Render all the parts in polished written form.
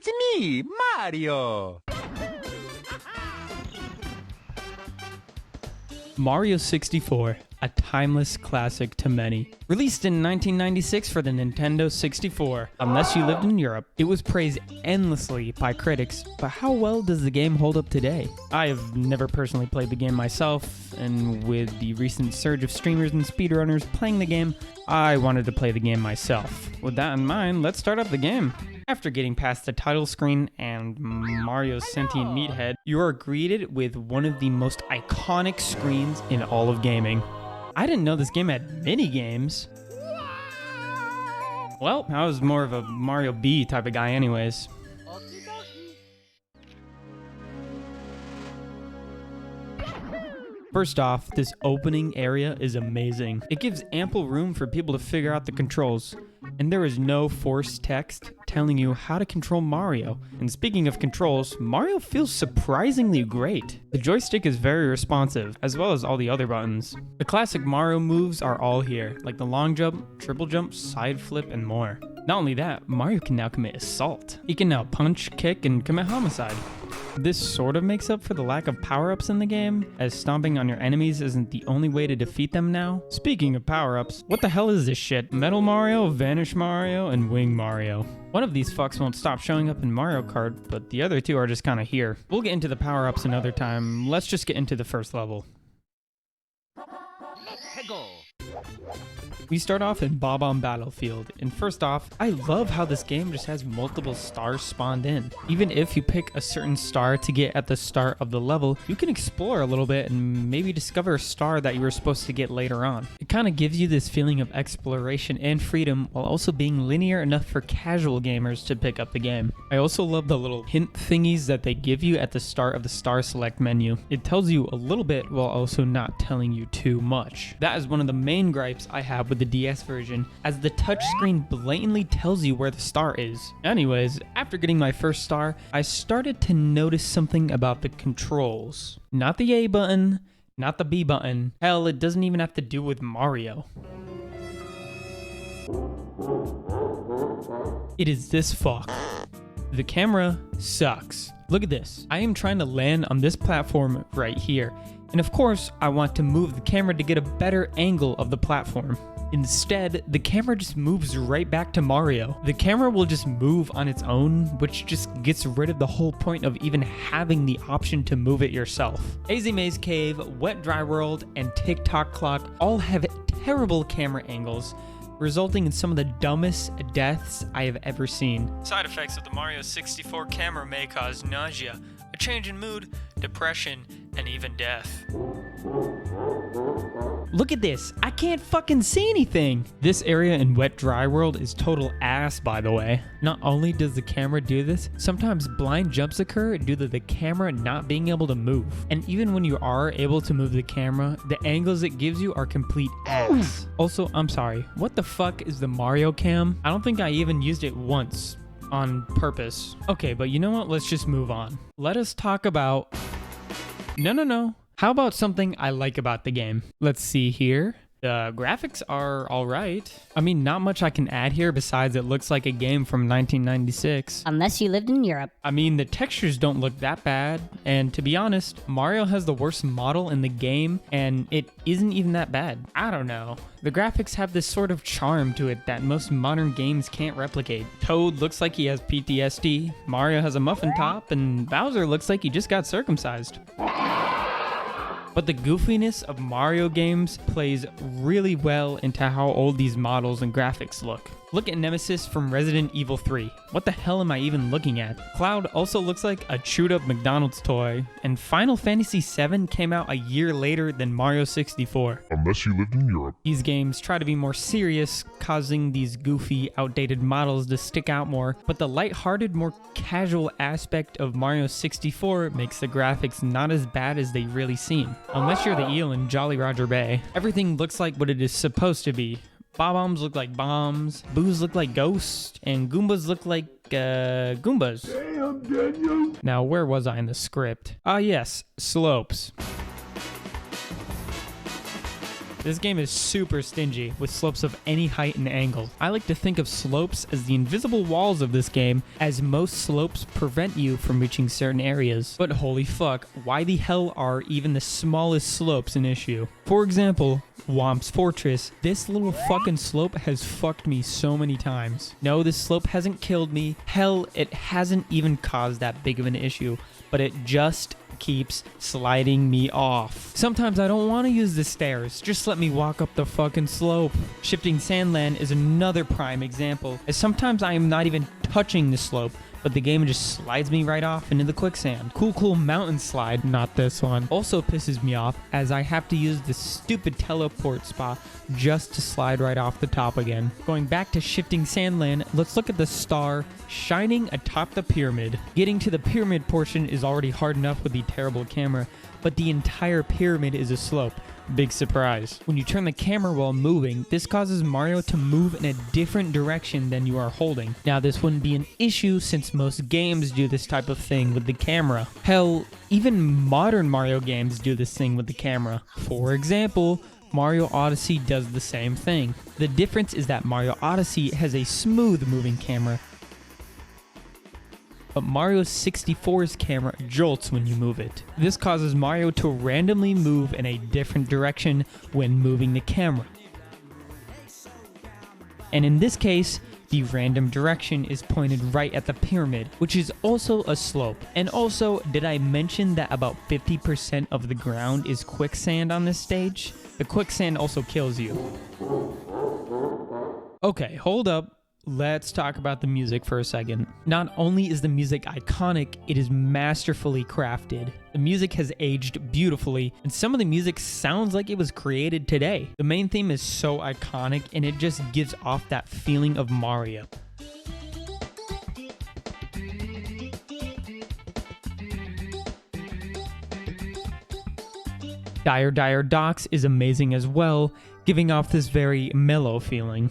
It's me, Mario! Mario 64, a timeless classic to many. Released in 1996 for the Nintendo 64. Unless you lived in Europe, it was praised endlessly by critics, but how well does the game hold up today? I have never personally played the game myself, and with the recent surge of streamers and speedrunners playing the game, I wanted to play the game myself. With that in mind, let's start up the game. After getting past the title screen and Mario's sentient meathead, you are greeted with one of the most iconic screens in all of gaming. I didn't know this game had mini-games. Well, I was more of a Mario B type of guy anyways. First off, this opening area is amazing. It gives ample room for people to figure out the controls, and there is no forced text telling you how to control Mario. And speaking of controls, Mario feels surprisingly great. The joystick is very responsive, as well as all the other buttons. The classic Mario moves are all here, like the long jump, triple jump, side flip, and more. Not only that, Mario can now commit assault. He can now punch, kick, and commit homicide. This sort of makes up for the lack of power-ups in the game, as stomping on your enemies isn't the only way to defeat them now. Speaking of power-ups, what the hell is this shit? Metal Mario, Vanish Mario, and Wing Mario. One of these fucks won't stop showing up in Mario Kart, but the other two are just kinda here. We'll get into the power-ups another time, let's just get into the first level. We start off in Bob-omb Battlefield, and first off, I love how this game just has multiple stars spawned in. Even if you pick a certain star to get at the start of the level, you can explore a little bit and maybe discover a star that you were supposed to get later on. It kind of gives you this feeling of exploration and freedom while also being linear enough for casual gamers to pick up the game. I also love the little hint thingies that they give you at the start of the star select menu. It tells you a little bit while also not telling you too much. That is one of the main gripes I have with the DS version, as the touchscreen blatantly tells you where the star is. Anyways, after getting my first star, I started to notice something about the controls. Not the A button, not the B button. Hell, it doesn't even have to do with Mario. It is this fuck. The camera sucks. Look at this. I am trying to land on this platform right here. And of course, I want to move the camera to get a better angle of the platform. Instead, the camera just moves right back to Mario. The camera will just move on its own, which just gets rid of the whole point of even having the option to move it yourself. AZ Maze Cave, Wet Dry World, and TikTok Clock all have terrible camera angles, resulting in some of the dumbest deaths I have ever seen. Side effects of the Mario 64 camera may cause nausea, a change in mood, depression, and even death. Look at this, I can't fucking see anything! This area in Wet Dry World is total ass, by the way. Not only does the camera do this, sometimes blind jumps occur due to the camera not being able to move. And even when you are able to move the camera, the angles it gives you are complete ass. Also, I'm sorry, what the fuck is the Mario cam? I don't think I even used it once. On purpose. Okay, but you know what? Let's just move on. Let us talk about... No. How about something I like about the game? Let's see here. The graphics are alright. I mean, not much I can add here besides it looks like a game from 1996. Unless you lived in Europe. I mean, the textures don't look that bad. And to be honest, Mario has the worst model in the game, and it isn't even that bad. I don't know. The graphics have this sort of charm to it that most modern games can't replicate. Toad looks like he has PTSD, Mario has a muffin top, and Bowser looks like he just got circumcised. But the goofiness of Mario games plays really well into how old these models and graphics look. Look at Nemesis from Resident Evil 3. What the hell am I even looking at? Cloud also looks like a chewed up McDonald's toy, and Final Fantasy VII came out a year later than Mario 64. Unless you lived in Europe. These games try to be more serious, causing these goofy, outdated models to stick out more, but the lighthearted, more casual aspect of Mario 64 makes the graphics not as bad as they really seem. Unless you're the eel in Jolly Roger Bay. Everything looks like what it is supposed to be. Bob-ombs look like bombs, boos look like ghosts, and Goombas look like, Goombas. Damn, Daniel. Now, where was I in the script? Ah, yes, slopes. This game is super stingy with slopes of any height and angle. I like to think of slopes as the invisible walls of this game, as most slopes prevent you from reaching certain areas. But holy fuck, why the hell are even the smallest slopes an issue? For example, Womp's Fortress. This little fucking slope has fucked me so many times. No, this slope hasn't killed me. Hell, it hasn't even caused that big of an issue, but it just keeps sliding me off. Sometimes I don't want to use the stairs. Just let me walk up the fucking slope. Shifting Sandland is another prime example, as sometimes I am not even touching the slope, but the game just slides me right off into the quicksand. Cool mountain slide, not this one, also pisses me off, as I have to use this stupid teleport spot just to slide right off the top again. Going back to Shifting Sandland, let's look at the star shining atop the pyramid. Getting to the pyramid portion is already hard enough with the terrible camera, but the entire pyramid is a slope. Big surprise. When you turn the camera while moving, this causes Mario to move in a different direction than you are holding. Now, this wouldn't be an issue since most games do this type of thing with the camera. Hell, even modern Mario games do this thing with the camera. For example, Mario Odyssey does the same thing. The difference is that Mario Odyssey has a smooth moving camera, but Mario 64's camera jolts when you move it. This causes Mario to randomly move in a different direction when moving the camera. And in this case, the random direction is pointed right at the pyramid, which is also a slope. And also, did I mention that about 50% of the ground is quicksand on this stage? The quicksand also kills you. Okay, hold up. Let's talk about the music for a second. Not only is the music iconic, it is masterfully crafted. The music has aged beautifully, and some of the music sounds like it was created today. The main theme is so iconic, and it just gives off that feeling of Mario. Dire Docks is amazing as well, giving off this very mellow feeling.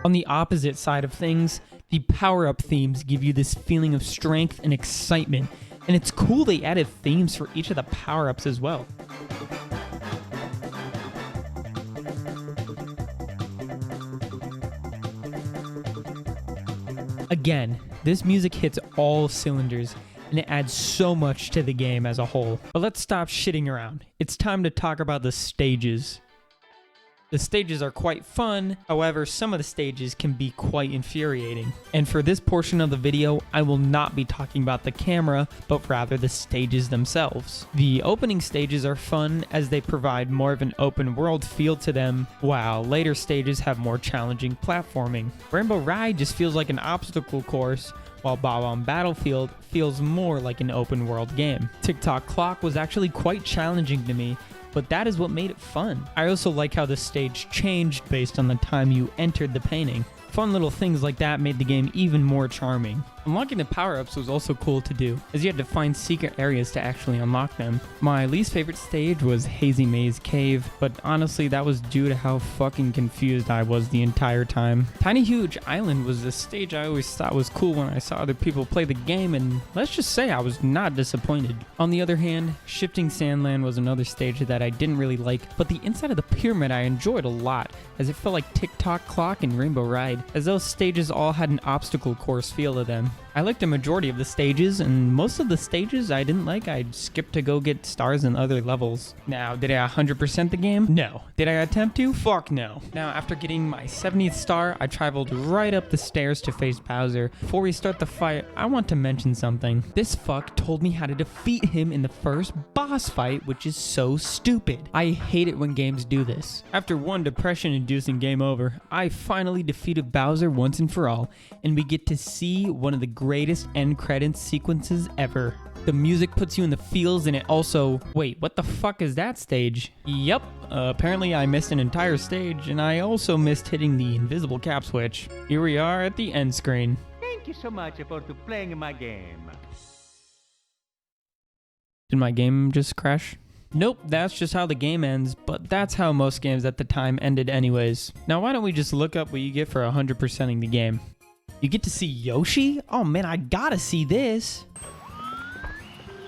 On the opposite side of things, the power-up themes give you this feeling of strength and excitement, and it's cool they added themes for each of the power-ups as well. Again, this music hits all cylinders, and it adds so much to the game as a whole. But let's stop shitting around. It's time to talk about the stages. The stages are quite fun, however, some of the stages can be quite infuriating. And for this portion of the video, I will not be talking about the camera, but rather the stages themselves. The opening stages are fun as they provide more of an open world feel to them, while later stages have more challenging platforming. Rainbow Ride just feels like an obstacle course, while Bob-omb Battlefield feels more like an open world game. Tick-Tock Clock was actually quite challenging to me, but that is what made it fun. I also like how the stage changed based on the time you entered the painting. Fun little things like that made the game even more charming. Unlocking the power-ups was also cool to do, as you had to find secret areas to actually unlock them. My least favorite stage was Hazy Maze Cave, but honestly that was due to how fucking confused I was the entire time. Tiny Huge Island was the stage I always thought was cool when I saw other people play the game, and let's just say I was not disappointed. On the other hand, Shifting Sandland was another stage that I didn't really like, but the inside of the pyramid I enjoyed a lot, as it felt like Tick-Tock Clock and Rainbow Ride, as those stages all had an obstacle course feel to them. I liked a majority of the stages, and most of the stages I didn't like, I'd skip to go get stars in other levels. Now, did I 100% the game? No. Did I attempt to? Fuck no. Now, after getting my 70th star, I traveled right up the stairs to face Bowser. Before we start the fight, I want to mention something. This fuck told me how to defeat him in the first boss fight, which is so stupid. I hate it when games do this. After one depression-inducing game over, I finally defeated Bowser once and for all, and we get to see one of the greatest end credits sequences ever. The music puts you in the feels, and it also... Wait, what the fuck is that stage? Yep, apparently I missed an entire stage, and I also missed hitting the invisible cap switch. Here we are at the end screen. Thank you so much for playing my game. Did my game just crash? Nope, that's just how the game ends, but that's how most games at the time ended anyways. Now why don't we just look up what you get for 100%ing the game? You get to see Yoshi? Oh man, I gotta see this.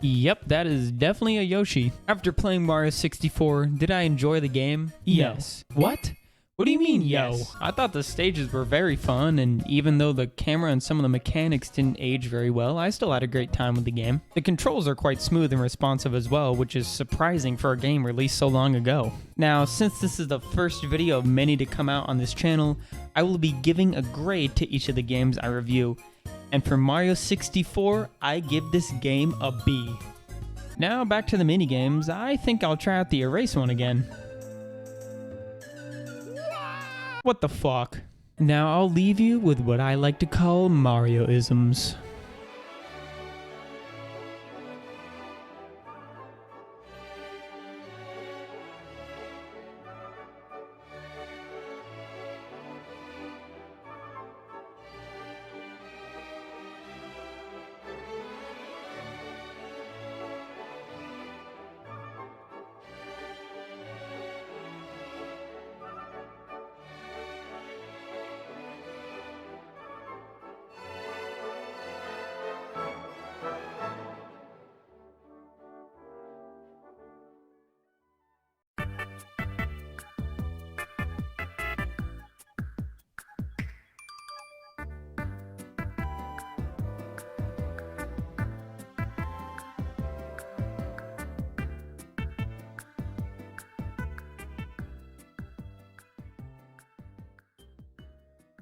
Yep, that is definitely a Yoshi. After playing Mario 64, did I enjoy the game? Yes. What? What do you mean, yo? I thought the stages were very fun, and even though the camera and some of the mechanics didn't age very well, I still had a great time with the game. The controls are quite smooth and responsive as well, which is surprising for a game released so long ago. Now, since this is the first video of many to come out on this channel, I will be giving a grade to each of the games I review. And for Mario 64, I give this game a B. Now back to the minigames, I think I'll try out the erase one again. What the fuck? Now I'll leave you with what I like to call Mario-isms.